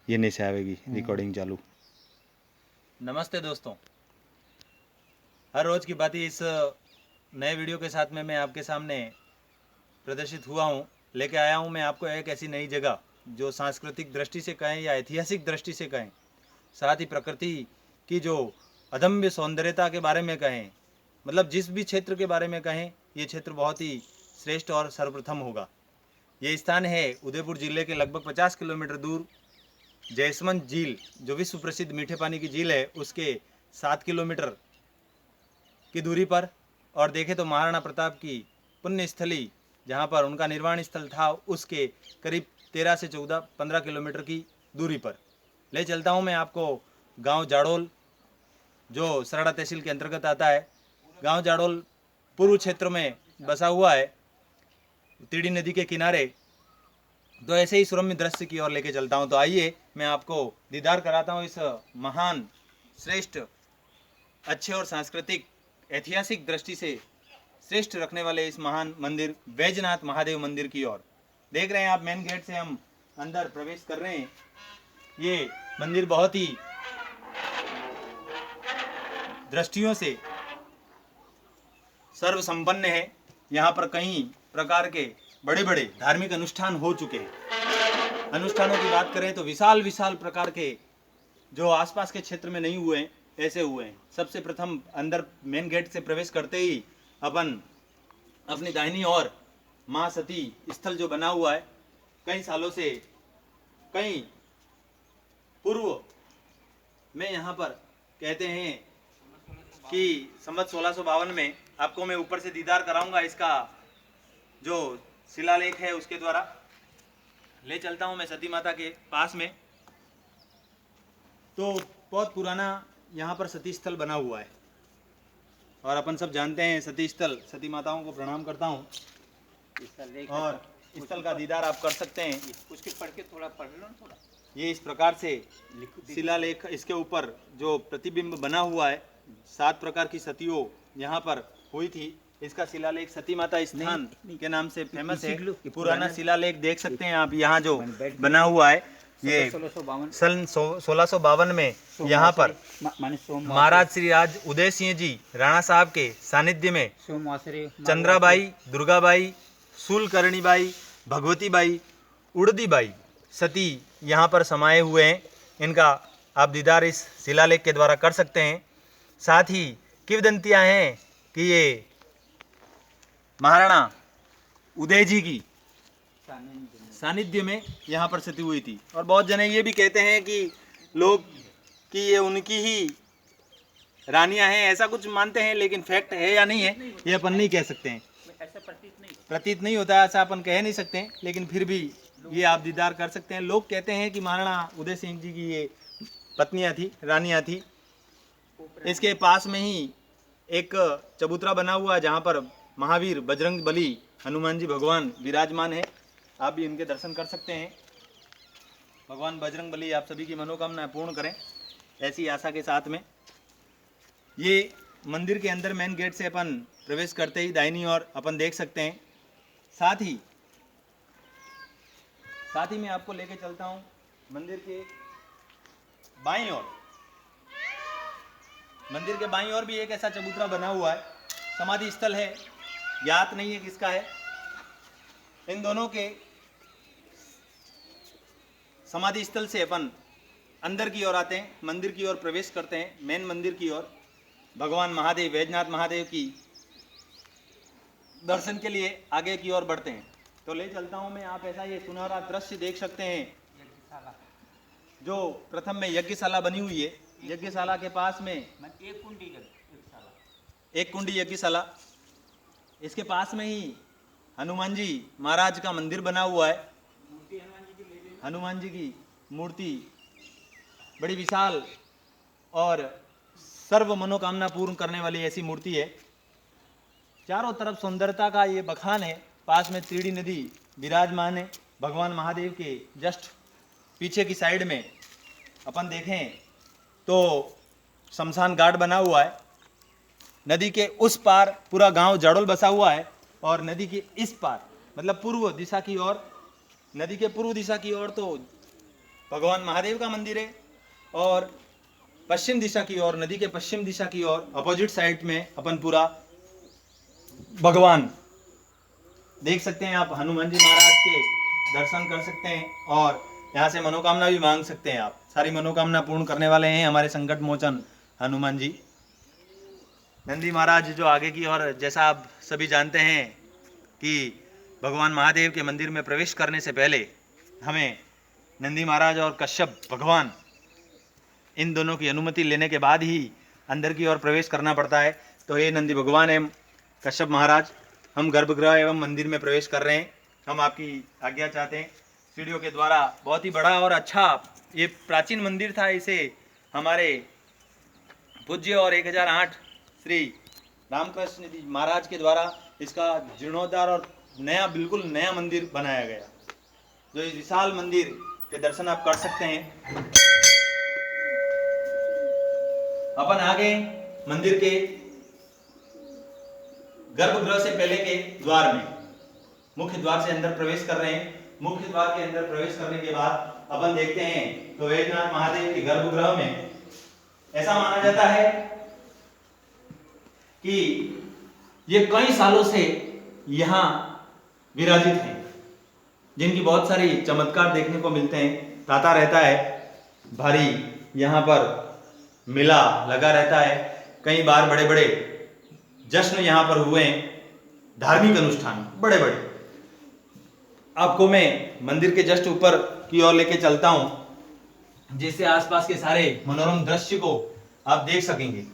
ये नहीं से आवेगी रिकॉर्डिंग चालू। नमस्ते दोस्तों, हर रोज़ की बात इस नए वीडियो के साथ में मैं आपके सामने प्रदर्शित हुआ हूँ। लेके आया हूँ मैं आपको एक ऐसी नई जगह जो सांस्कृतिक दृष्टि से कहें या ऐतिहासिक दृष्टि से कहें, साथ ही प्रकृति की जो अदम्य सौंदर्यता के बारे में कहें, मतलब जिस भी क्षेत्र के बारे में कहें, ये क्षेत्र बहुत ही श्रेष्ठ और सर्वप्रथम होगा। ये स्थान है उदयपुर जिले के लगभग 50 किलोमीटर दूर जयसमंद झील, जो विश्व प्रसिद्ध मीठे पानी की झील है, उसके 7 किलोमीटर की दूरी पर। और देखें तो महाराणा प्रताप की पुण्य स्थली, जहाँ पर उनका निर्वाण स्थल था, उसके करीब 13 से 15 किलोमीटर की दूरी पर ले चलता हूँ मैं आपको। गांव जाडोल, जो सरड़ा तहसील के अंतर्गत आता है, गांव जाडोल पूर्व क्षेत्र में बसा हुआ है, तीड़ी नदी के किनारे। तो ऐसे ही सुरम्य दृश्य की ओर लेके चलता हूँ। तो आइए मैं आपको दीदार कराता हूँ इस महान, श्रेष्ठ, अच्छे और सांस्कृतिक ऐतिहासिक दृष्टि से श्रेष्ठ रखने वाले इस महान मंदिर बैजनाथ महादेव मंदिर की ओर। देख रहे हैं आप, मेन गेट से हम अंदर प्रवेश कर रहे हैं। ये मंदिर बहुत ही दृष्टियों से सर्व संपन्न है। यहाँ पर कई प्रकार के बड़े बड़े धार्मिक अनुष्ठान हो चुके हैं। अनुष्ठानों की बात करें तो विशाल विशाल प्रकार के, जो आसपास के क्षेत्र में नहीं हुए हैं, ऐसे हुए हैं। सबसे प्रथम अंदर मेन गेट से प्रवेश करते ही अपन अपनी दाहिनी ओर माँ सती स्थल जो बना हुआ है, कई सालों से, कई पूर्व में यहाँ पर कहते हैं कि संवत 1652 में, आपको मैं ऊपर से दीदार कराऊंगा इसका जो शिलालेख है उसके द्वारा। ले चलता हूँ मैं सती माता के पास में। तो बहुत पुराना यहाँ पर सती स्थल बना हुआ है, और अपन सब जानते हैं सती स्थल, सती माताओं को प्रणाम करता हूँ। और स्थल का दीदार आप कर सकते हैं। उसके पढ़ के थोड़ा पढ़ लो ना थोड़ा। ये इस प्रकार से शिलालेख, इसके ऊपर जो प्रतिबिंब बना हुआ है, 7 प्रकार की सतियों यहाँ पर हुई थी। इसका शिलालेख सती माता स्थान के नाम से फेमस है। पुराना शिलालेख देख सकते हैं आप, यहाँ जो बना हुआ है, ये सन 1652 में यहाँ पर महाराज श्री राज उदय सिंह जी राणा साहब के सानिध्य में चंद्राबाई, दुर्गाबाई, शूलकर्णीबाई, भगवतीबाई, उड़दीबाई सती यहाँ पर समाये हुए हैं। इनका आप दीदार इस शिलालेख के द्वारा कर सकते हैं। साथ ही किंवदंतियाँ हैं कि ये महाराणा उदय जी की सानिध्य में यहाँ पर सती हुई थी। और बहुत जने ये भी कहते हैं कि लोग कि ये उनकी ही रानियां हैं, ऐसा कुछ मानते हैं, लेकिन फैक्ट है या नहीं है ये अपन नहीं कह सकते हैं। ऐसा प्रतीत नहीं होता है, ऐसा अपन कह नहीं सकते हैं, लेकिन फिर भी ये आप दीदार कर सकते हैं। लोग कहते हैं कि महाराणा उदय सिंह जी की ये पत्नियां थी, रानियां थी। इसके पास में ही एक चबूतरा बना हुआ है, जहाँ पर महावीर, बजरंग बली, हनुमान जी भगवान विराजमान है। आप भी इनके दर्शन कर सकते हैं। भगवान बजरंग बली आप सभी की मनोकामनाएं पूर्ण करें, ऐसी आशा के साथ में। ये मंदिर के अंदर मेन गेट से अपन प्रवेश करते ही दाहिनी ओर अपन देख सकते हैं। साथ ही मैं आपको लेके चलता हूँ मंदिर के बाईं ओर। मंदिर के बाईं ओर भी एक ऐसा चबूतरा बना हुआ है, समाधि स्थल है, ज्ञात नहीं है किसका है। इन दोनों के समाधि स्थल से अपन अंदर की ओर आते हैं, मंदिर की ओर प्रवेश करते हैं। मेन मंदिर की ओर भगवान महादेव, बैजनाथ महादेव की दर्शन के लिए आगे की ओर बढ़ते हैं। तो ले चलता हूं मैं। आप ऐसा ये सुनहरा दृश्य देख सकते हैं, जो प्रथम में यज्ञशाला बनी हुई है। यज्ञशाला के पास में एक कुंडी यज्ञशाला, इसके पास में ही हनुमान जी महाराज का मंदिर बना हुआ है। हनुमान जी की मूर्ति बड़ी विशाल और सर्व मनोकामना पूर्ण करने वाली ऐसी मूर्ति है। चारों तरफ सुंदरता का ये बखान है। पास में तीड़ी नदी विराजमान है। भगवान महादेव के जस्ट पीछे की साइड में अपन देखें तो शमशान घाट बना हुआ है। नदी के उस पार पूरा गांव जाडोल बसा हुआ है, और नदी के इस पार, मतलब पूर्व दिशा की ओर, नदी के पूर्व दिशा की ओर तो भगवान महादेव का मंदिर है। और पश्चिम दिशा की ओर, नदी के पश्चिम दिशा की ओर अपोजिट साइड में अपन पूरा भगवान देख सकते हैं। आप हनुमान जी महाराज के दर्शन कर सकते हैं और यहाँ से मनोकामना भी मांग सकते हैं। आप सारी मनोकामना पूर्ण करने वाले हैं हमारे संकट मोचन हनुमान जी। नंदी महाराज जो आगे की ओर, जैसा आप सभी जानते हैं कि भगवान महादेव के मंदिर में प्रवेश करने से पहले हमें नंदी महाराज और कश्यप भगवान इन दोनों की अनुमति लेने के बाद ही अंदर की ओर प्रवेश करना पड़ता है। तो ये नंदी भगवान एवं कश्यप महाराज, हम गर्भगृह एवं मंदिर में प्रवेश कर रहे हैं। हम आपकी आज्ञा चाहते हैं सीढ़ियों के द्वारा। बहुत ही बड़ा और अच्छा ये प्राचीन मंदिर था। इसे हमारे पूज्य और 1008 श्री रामकृष्ण जी महाराज के द्वारा इसका जीर्णोद्धार और नया, बिल्कुल नया मंदिर बनाया गया। जो इस विशाल मंदिर के दर्शन आप कर सकते हैं। अपन आगे मंदिर के गर्भगृह से पहले के द्वार में, मुख्य द्वार से अंदर प्रवेश कर रहे हैं। मुख्य द्वार के अंदर प्रवेश करने के बाद अपन देखते हैं तो वैद्यनाथ महादेव के गर्भगृह में ऐसा माना जाता है कि ये कई सालों से यहाँ विराजित हैं, जिनकी बहुत सारी चमत्कार देखने को मिलते हैं। ताता रहता है भारी, यहाँ पर मेला लगा रहता है। कई बार बड़े बड़े जश्न यहाँ पर हुए हैं, धार्मिक अनुष्ठान बड़े बड़े। आपको मैं मंदिर के जस्ट ऊपर की ओर लेके चलता हूँ, जिससे आसपास के सारे मनोरम दृश्य को आप देख सकेंगे।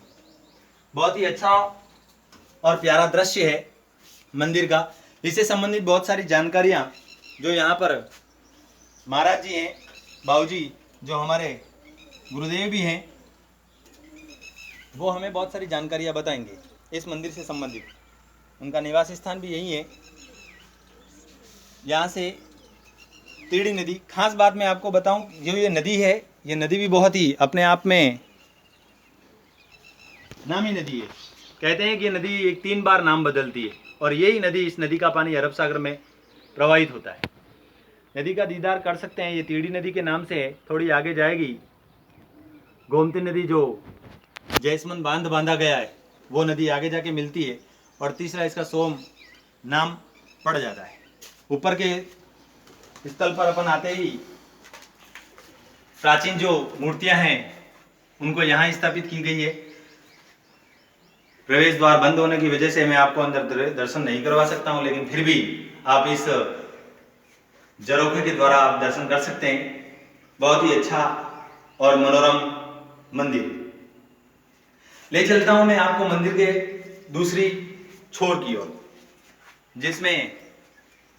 बहुत ही अच्छा और प्यारा दृश्य है मंदिर का। इससे संबंधित बहुत सारी जानकारियाँ जो यहाँ पर महाराज जी हैं, बाबूजी जो हमारे गुरुदेव भी हैं, वो हमें बहुत सारी जानकारियाँ बताएंगे इस मंदिर से संबंधित। उनका निवास स्थान भी यही है। यहाँ से तीड़ी नदी, खास बात मैं आपको बताऊं, जो ये नदी है, ये नदी भी बहुत ही अपने आप में नामी नदी है। कहते हैं कि ये नदी एक 3 बार नाम बदलती है और यही नदी, इस नदी का पानी अरब सागर में प्रवाहित होता है। नदी का दीदार कर सकते हैं। ये तीड़ी नदी के नाम से है। थोड़ी आगे जाएगी गोमती नदी, जो जैसमन बांध बांधा गया है, वो नदी आगे जाके मिलती है। और तीसरा इसका सोम नाम पड़ जाता है। ऊपर के स्थल पर अपन आते ही प्राचीन जो मूर्तियां हैं उनको यहाँ स्थापित की गई है। प्रवेश द्वार बंद होने की वजह से मैं आपको अंदर दर्शन नहीं करवा सकता हूँ, लेकिन फिर भी आप इस झरोखे के द्वारा आप दर्शन कर सकते हैं। बहुत ही अच्छा और मनोरम मंदिर। ले चलता हूं मैं आपको मंदिर के दूसरी छोर की ओर, जिसमें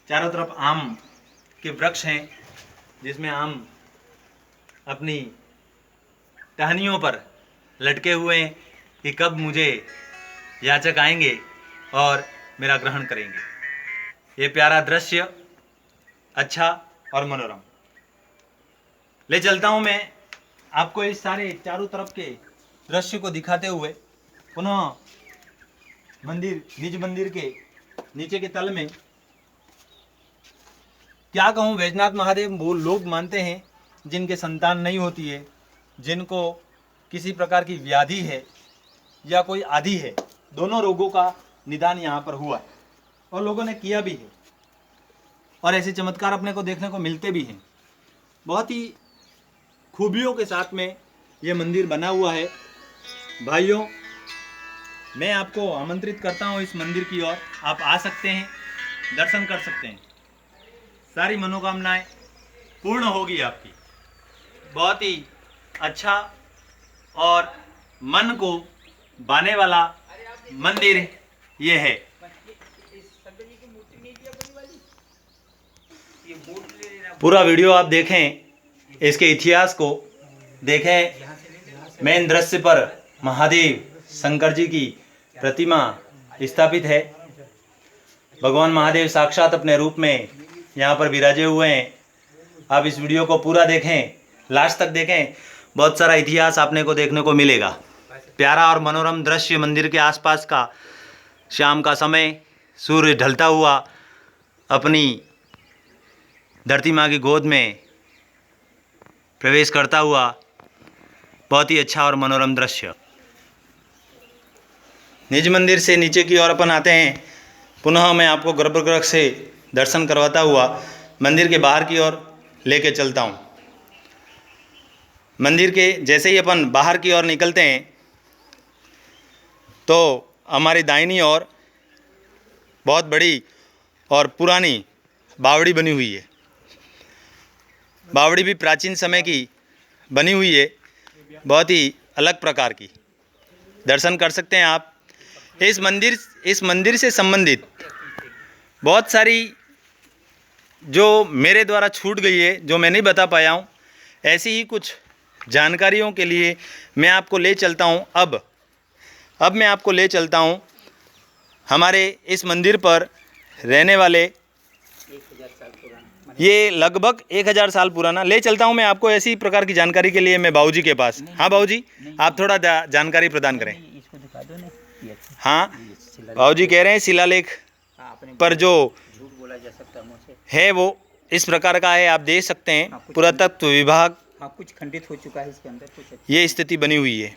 चारों तरफ आम के वृक्ष हैं, जिसमें आम अपनी टहनियों पर लटके हुए हैं कि कब मुझे याचक आएंगे और मेरा ग्रहण करेंगे। ये प्यारा दृश्य अच्छा और मनोरम। ले चलता हूं मैं आपको इस सारे चारों तरफ के दृश्य को दिखाते हुए पुनः मंदिर, निज मंदिर के नीचे के तल में। क्या कहूँ, वैद्यनाथ महादेव वो लोग मानते हैं जिनके संतान नहीं होती है, जिनको किसी प्रकार की व्याधि है या कोई आदि है, दोनों रोगों का निदान यहाँ पर हुआ है और लोगों ने किया भी है। और ऐसे चमत्कार अपने को देखने को मिलते भी हैं। बहुत ही खूबियों के साथ में ये मंदिर बना हुआ है। भाइयों, मैं आपको आमंत्रित करता हूँ इस मंदिर की ओर। आप आ सकते हैं, दर्शन कर सकते हैं, सारी मनोकामनाएं पूर्ण होगी आपकी। बहुत ही अच्छा और मन को भाने वाला मंदिर ये है। पूरा वीडियो आप देखें, इसके इतिहास को देखें। मेन दृश्य पर महादेव शंकर जी की प्रतिमा स्थापित है। भगवान महादेव साक्षात अपने रूप में यहाँ पर विराजे हुए हैं। आप इस वीडियो को पूरा देखें, लास्ट तक देखें, बहुत सारा इतिहास आपने को देखने को मिलेगा। प्यारा और मनोरम दृश्य मंदिर के आसपास का। शाम का समय, सूर्य ढलता हुआ अपनी धरती माँ की गोद में प्रवेश करता हुआ बहुत ही अच्छा और मनोरम दृश्य। निज मंदिर से नीचे की ओर अपन आते हैं। पुनः मैं आपको गर्भगृह से दर्शन करवाता हुआ मंदिर के बाहर की ओर लेके चलता हूँ। मंदिर के जैसे ही अपन बाहर की ओर निकलते हैं तो हमारी दाहिनी ओर बहुत बड़ी और पुरानी बावड़ी बनी हुई है। बावड़ी भी प्राचीन समय की बनी हुई है, बहुत ही अलग प्रकार की। दर्शन कर सकते हैं आप। इस मंदिर से संबंधित बहुत सारी जो मेरे द्वारा छूट गई है, जो मैं नहीं बता पाया हूँ, ऐसी ही कुछ जानकारियों के लिए मैं आपको ले चलता हूँ। अब मैं आपको ले चलता हूँ हमारे इस मंदिर पर रहने वाले, 1000 साल पुराना। ये लगभग 1000 साल पुराना। ले चलता हूँ मैं आपको ऐसी प्रकार की जानकारी के लिए मैं बाबूजी के पास। हाँ बाबूजी, आप थोड़ा जानकारी प्रदान करें। इसको दिखा दो ना, ये अच्छा। हाँ ये शिलालेख। बाबूजी कह रहे हैं शिलालेख हाँ, आपने पर जो झूठ बोला जा सकता मुझसे। है वो इस प्रकार का है, आप देख सकते हैं। हाँ, कुछ पुरातत्व विभाग हाँ, कुछ खंडित हो चुका है इसके अंदर कुछ। ये स्थिति बनी हुई है।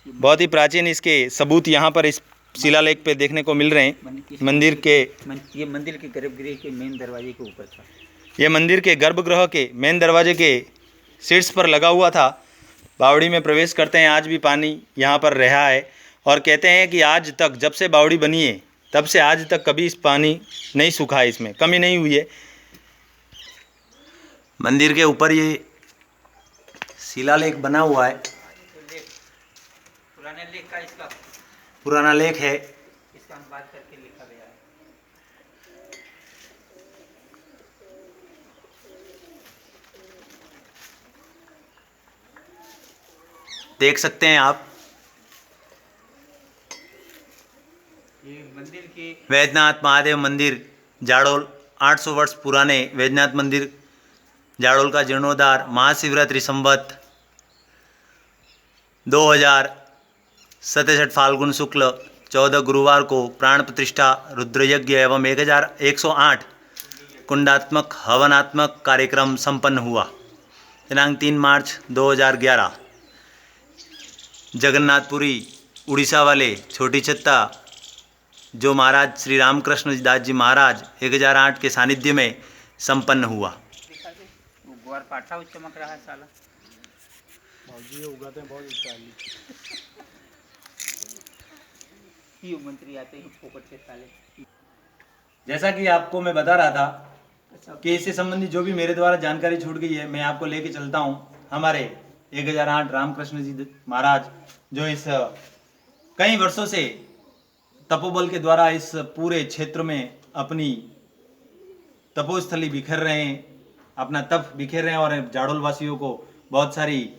बहुत ही प्राचीन इसके सबूत यहाँ पर इस शिलालेख पे देखने को मिल रहे हैं। मंदिर के ये मंदिर के गर्भगृह के मेन दरवाजे के ऊपर था। ये मंदिर के गर्भगृह के मेन दरवाजे के शीर्ष पर लगा हुआ था। बावड़ी में प्रवेश करते हैं, आज भी पानी यहाँ पर रहा है और कहते हैं कि आज तक, जब से बावड़ी बनी है तब से आज तक कभी इस पानी नहीं सूखा है, इसमें कमी नहीं हुई है। मंदिर के ऊपर ये शिलालेख बना हुआ है। पुराने लेख का इसका पुराना लेख है। इसका अनुवाद करके लिखा गया है। देख सकते हैं आप। ये मंदिर के वैद्यनाथ महादेव मंदिर जाडोल, 800 वर्ष पुराने वैद्यनाथ मंदिर जाडोल का जीर्णोद्धार महाशिवरात्रि संवत 2067 फाल्गुन शुक्ल 14 गुरुवार को प्राण प्रतिष्ठा रुद्रयज्ञ एवं 1108 कुंडात्मक हवनात्मक कार्यक्रम संपन्न हुआ। दिनांक 3 मार्च 2011 जगन्नाथपुरी उड़ीसा वाले छोटी छत्ता जो महाराज श्री रामकृष्ण दास जी महाराज 1008 के सानिध्य में संपन्न हुआ। दिखा दे, वो ग्वार पाठा हुआ चमक रहा है साला। ये मंत्री आते हैं फोकट से साले। जैसा कि आपको मैं बता रहा था कि इससे संबंधित जो भी मेरे द्वारा जानकारी छूट गई है, मैं आपको लेके चलता हूँ हमारे 1008 रामकृष्ण जी महाराज, जो इस कई वर्षों से तपोबल के द्वारा इस पूरे क्षेत्र में अपनी तपोस्थली बिखेर रहे हैं, अपना तप बिखेर रहे हैं और जाडोल वासियों को बहुत सारी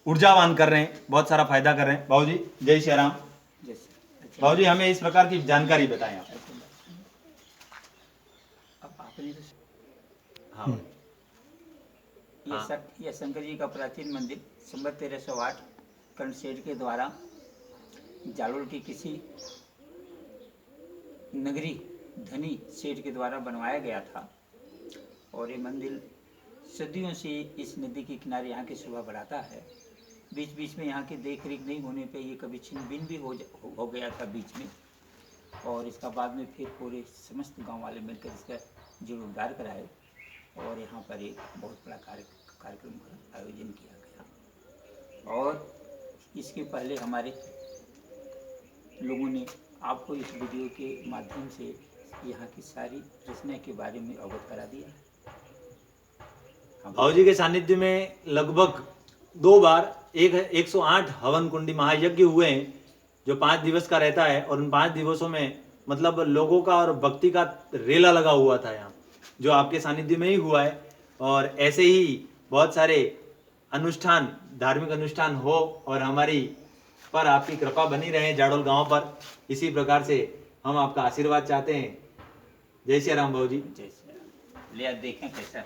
ऊर्जावान कर रहे हैं, बहुत सारा फायदा कर रहे हैं। बाबूजी जय श्री राम। जैसे बाबूजी हमें इस प्रकार की जानकारी बताएं आप। अब आपने तो हाँ ये शंकर जी का प्राचीन मंदिर संवत 1308 कर्णसेठ के द्वारा जालोर की किसी नगरी धनी सेठ के द्वारा बनवाया गया था। और ये मंदिर सदियों से इस नदी के किनारे यहाँ की शोभा बढ़ाता है। बीच बीच में यहाँ की देख रेख नहीं होने पे ये कभी छिन्न भिन्न भी हो गया था बीच में। और इसका बाद में फिर पूरे समस्त गांव वाले मिलकर इसका जीर्णोद्धार कराए और यहाँ पर एक बहुत बड़ा कार्यक्रम का आयोजन किया गया। और इसके पहले हमारे लोगों ने आपको इस वीडियो के माध्यम से यहाँ की सारी रचना के बारे में अवगत करा दिया है। बाबूजी के सानिध्य में लगभग 2 बार 108 हवन कुंडी महायज्ञ हुए हैं, जो 5 दिवस का रहता है। और उन 5 दिवसों में मतलब लोगों का और भक्ति का रेला लगा हुआ था यहाँ, जो आपके सानिध्य में ही हुआ है। और ऐसे ही बहुत सारे अनुष्ठान, धार्मिक अनुष्ठान हो और हमारी पर आपकी कृपा बनी रहे जाडोल गांव पर। इसी प्रकार से हम आपका आशीर्वाद चाहते हैं। जय श्री राम बाबूजी। जैसे ले देखें कैसा